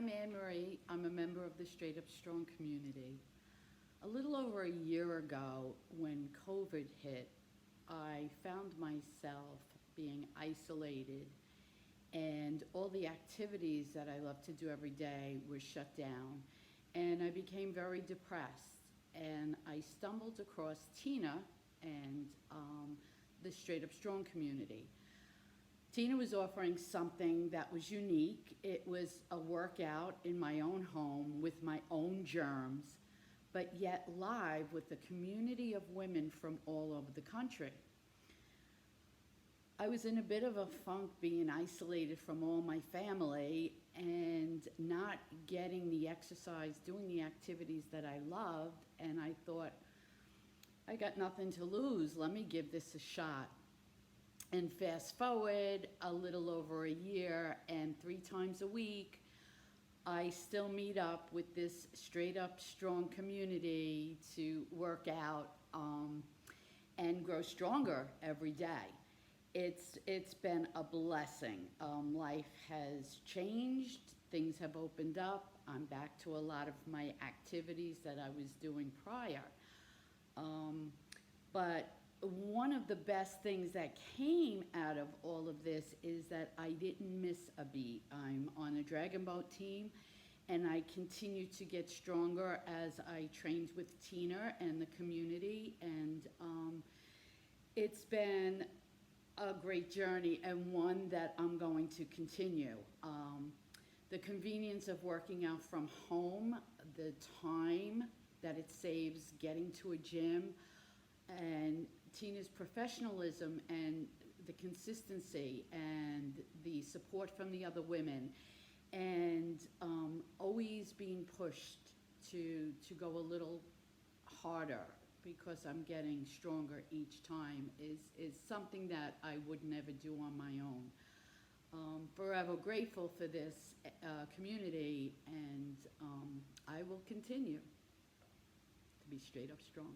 I'm Anne Marie. I'm a member of the Straight Up Strong community. A little over a year ago, when COVID hit, I found myself being isolated, and all the activities that I love to do every day were shut down. And I became very depressed. And I stumbled across Tina and the Straight Up Strong community. Tina was offering something that was unique. It was a workout in my own home with my own germs, but yet live with a community of women from all over the country. I was in a bit of a funk being isolated from all my family and not getting the exercise, doing the activities that I loved, and I thought, I got nothing to lose, let me give this a shot. And fast forward a little over a year, and 3 times a week, I still meet up with this Straight Up Strong community to work out and grow stronger every day. It's been a blessing. Life has changed, things have opened up. I'm back to a lot of my activities that I was doing prior. But one of the best things that came out of all of this is that I didn't miss a beat. I'm on a dragon boat team, and I continue to get stronger as I trained with Tina and the community, and it's been a great journey and one that I'm going to continue. The convenience of working out from home, the time that it saves getting to a gym, and Tina's professionalism and the consistency and the support from the other women, and always being pushed to go a little harder because I'm getting stronger each time is something that I would never do on my own. Forever grateful for this community, and I will continue to be straight up strong.